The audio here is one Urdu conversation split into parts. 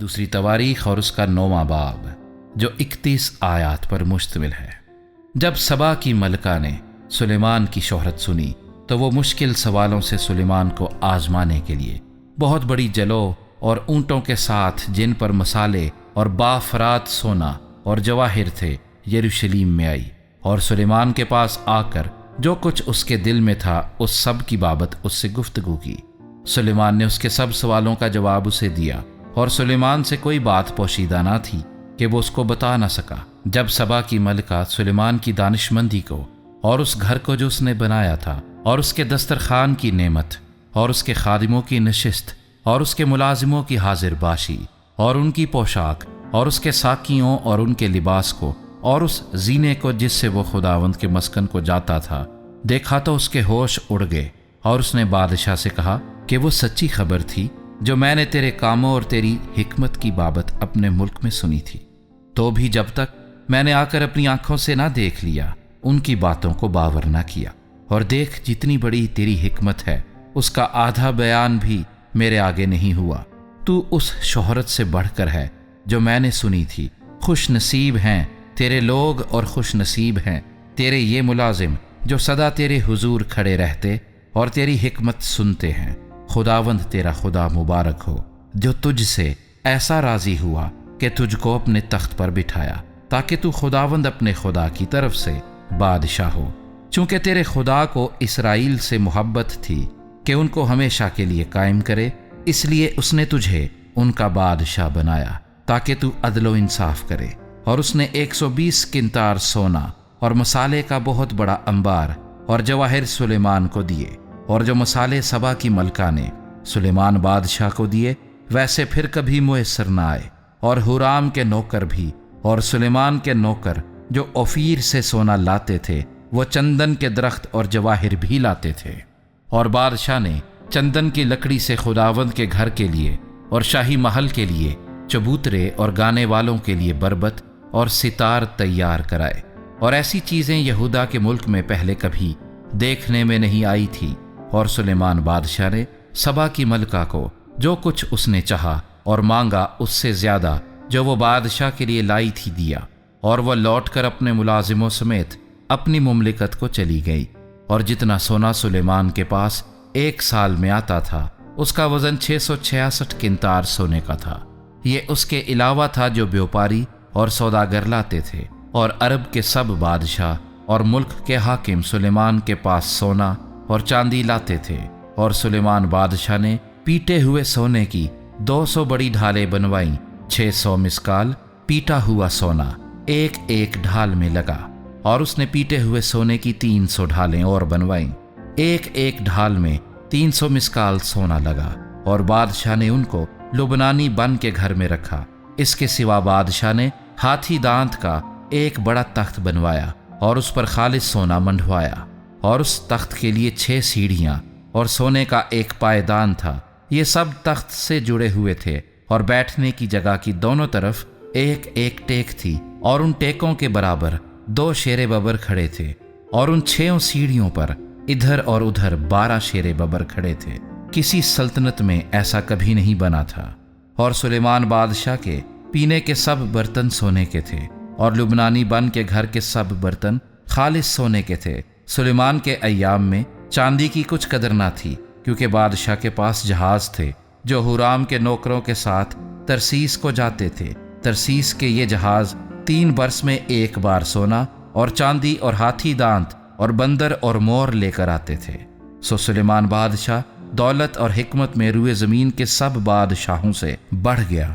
دوسری تواریخ اور اس کا 9واں باب جو 31 آیات پر مشتمل ہے۔ جب سبا کی ملکہ نے سلیمان کی شہرت سنی تو وہ مشکل سوالوں سے سلیمان کو آزمانے کے لیے بہت بڑی جلو اور اونٹوں کے ساتھ جن پر مسالے اور بافرات سونا اور جواہر تھے یروشلیم میں آئی، اور سلیمان کے پاس آ کر جو کچھ اس کے دل میں تھا اس سب کی بابت اس سے گفتگو کی۔ سلیمان نے اس کے سب سوالوں کا جواب اسے دیا، اور سلیمان سے کوئی بات پوشیدہ نہ تھی کہ وہ اس کو بتا نہ سکا۔ جب سبا کی ملکہ سلیمان کی دانشمندی کو اور اس گھر کو جو اس نے بنایا تھا اور اس کے دسترخوان کی نعمت اور اس کے خادموں کی نشست اور اس کے ملازموں کی حاضر باشی اور ان کی پوشاک اور اس کے ساقیوں اور ان کے لباس کو اور اس زینے کو جس سے وہ خداوند کے مسکن کو جاتا تھا دیکھا تو اس کے ہوش اڑ گئے، اور اس نے بادشاہ سے کہا کہ وہ سچی خبر تھی جو میں نے تیرے کاموں اور تیری حکمت کی بابت اپنے ملک میں سنی تھی، تو بھی جب تک میں نے آ کر اپنی آنکھوں سے نہ دیکھ لیا ان کی باتوں کو باور نہ کیا۔ اور دیکھ جتنی بڑی تیری حکمت ہے اس کا آدھا بیان بھی میرے آگے نہیں ہوا۔ تو اس شہرت سے بڑھ کر ہے جو میں نے سنی تھی۔ خوش نصیب ہیں تیرے لوگ اور خوش نصیب ہیں تیرے یہ ملازم جو سدا تیرے حضور کھڑے رہتے اور تیری حکمت سنتے ہیں۔ خداوند تیرا خدا مبارک ہو جو تجھ سے ایسا راضی ہوا کہ تجھ کو اپنے تخت پر بٹھایا، تاکہ تو خداوند اپنے خدا کی طرف سے بادشاہ ہو۔ چونکہ تیرے خدا کو اسرائیل سے محبت تھی کہ ان کو ہمیشہ کے لیے قائم کرے، اس لیے اس نے تجھے ان کا بادشاہ بنایا تاکہ تو عدل و انصاف کرے۔ اور اس نے 120 کنتار سونا اور مسالے کا بہت بڑا انبار اور جواہر سلیمان کو دیے، اور جو مسالے سبا کی ملکہ نے سلیمان بادشاہ کو دیے ویسے پھر کبھی میسر نہ آئے۔ اور ہورام کے نوکر بھی اور سلیمان کے نوکر جو اوفیر سے سونا لاتے تھے وہ چندن کے درخت اور جواہر بھی لاتے تھے۔ اور بادشاہ نے چندن کی لکڑی سے خداوند کے گھر کے لیے اور شاہی محل کے لیے چبوترے اور گانے والوں کے لیے بربت اور ستار تیار کرائے، اور ایسی چیزیں یہودا کے ملک میں پہلے کبھی دیکھنے میں نہیں آئی تھی۔ اور سلیمان بادشاہ نے سبا کی ملکہ کو جو کچھ اس نے چاہا اور مانگا اس سے زیادہ جو وہ بادشاہ کے لیے لائی تھی دیا، اور وہ لوٹ کر اپنے ملازموں سمیت اپنی مملکت کو چلی گئی۔ اور جتنا سونا سلیمان کے پاس 1 سال میں آتا تھا اس کا وزن 666 کنتار سونے کا تھا۔ یہ اس کے علاوہ تھا جو بیوپاری اور سوداگر لاتے تھے۔ اور عرب کے سب بادشاہ اور ملک کے حاکم سلیمان کے پاس سونا اور چاندی لاتے تھے۔ اور سلیمان بادشاہ نے پیٹے ہوئے سونے کی 200 بڑی ڈھالیں بنوائیں، 600 مسکال پیٹا ہوا سونا ایک ایک ڈھال میں لگا۔ اور اس نے پیٹے ہوئے سونے کی 300 ڈھالیں اور بنوائیں، ایک ایک ڈھال میں 300 مسکال سونا لگا۔ اور بادشاہ نے ان کو لبنانی بن کے گھر میں رکھا۔ اس کے سوا بادشاہ نے ہاتھی دانت کا ایک بڑا تخت بنوایا اور اس پر خالص سونا منڈوایا، اور اس تخت کے لیے 6 سیڑھیاں اور سونے کا ایک پائیدان تھا۔ یہ سب تخت سے جڑے ہوئے تھے، اور بیٹھنے کی جگہ کی دونوں طرف ایک ایک ٹیک تھی، اور ان ٹیکوں کے برابر 2 شیر ببر کھڑے تھے، اور ان 6 سیڑھیوں پر ادھر اور ادھر 12 شیر ببر کھڑے تھے۔ کسی سلطنت میں ایسا کبھی نہیں بنا تھا۔ اور سلیمان بادشاہ کے پینے کے سب برتن سونے کے تھے، اور لبنانی بن کے گھر کے سب برتن خالص سونے کے تھے۔ سلیمان کے ایام میں چاندی کی کچھ قدر نہ تھی، کیونکہ بادشاہ کے پاس جہاز تھے جو ہورام کے نوکروں کے ساتھ ترسیس کو جاتے تھے۔ ترسیس کے یہ جہاز 3 برس میں 1 بار سونا اور چاندی اور ہاتھی دانت اور بندر اور مور لے کر آتے تھے۔ سو سلیمان بادشاہ دولت اور حکمت میں روئے زمین کے سب بادشاہوں سے بڑھ گیا،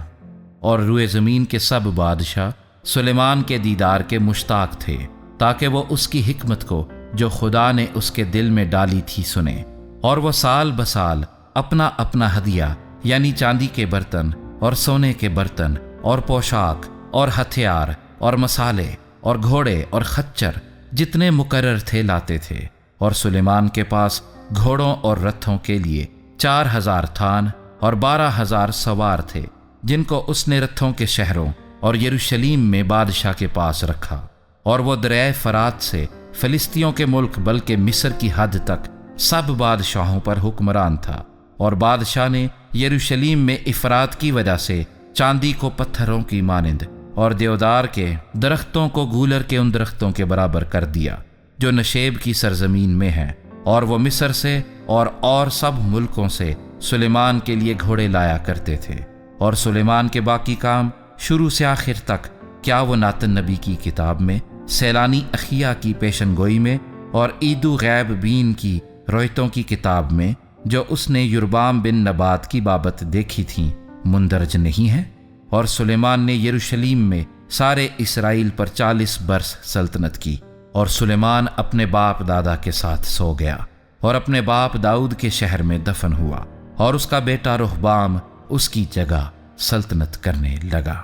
اور روئے زمین کے سب بادشاہ سلیمان کے دیدار کے مشتاق تھے، تاکہ وہ اس کی حکمت کو جو خدا نے اس کے دل میں ڈالی تھی سنے۔ اور وہ سال بسال اپنا اپنا ہدیہ یعنی چاندی کے برتن اور سونے کے برتن اور پوشاک اور ہتھیار اور مسالے اور گھوڑے اور خچر جتنے مقرر تھے لاتے تھے۔ اور سلیمان کے پاس گھوڑوں اور رتھوں کے لیے 4000 تھان اور 12000 سوار تھے، جن کو اس نے رتھوں کے شہروں اور یروشلیم میں بادشاہ کے پاس رکھا۔ اور وہ دریائے فرات سے فلسطینیوں کے ملک بلکہ مصر کی حد تک سب بادشاہوں پر حکمران تھا۔ اور بادشاہ نے یروشلیم میں افراط کی وجہ سے چاندی کو پتھروں کی مانند اور دیودار کے درختوں کو گولر کے ان درختوں کے برابر کر دیا جو نشیب کی سرزمین میں ہیں، اور وہ مصر سے اور سب ملکوں سے سلیمان کے لیے گھوڑے لایا کرتے تھے۔ اور سلیمان کے باقی کام شروع سے آخر تک، کیا وہ ناتن نبی کی کتاب میں، سیلانی اخیا کی پیشن گوئی میں اور ایدو غیب بین کی رویتوں کی کتاب میں جو اس نے یربام بن نبات کی بابت دیکھی تھیں مندرج نہیں ہے؟ اور سلیمان نے یروشلیم میں سارے اسرائیل پر 40 برس سلطنت کی، اور سلیمان اپنے باپ دادا کے ساتھ سو گیا اور اپنے باپ داؤد کے شہر میں دفن ہوا، اور اس کا بیٹا رہبام اس کی جگہ سلطنت کرنے لگا۔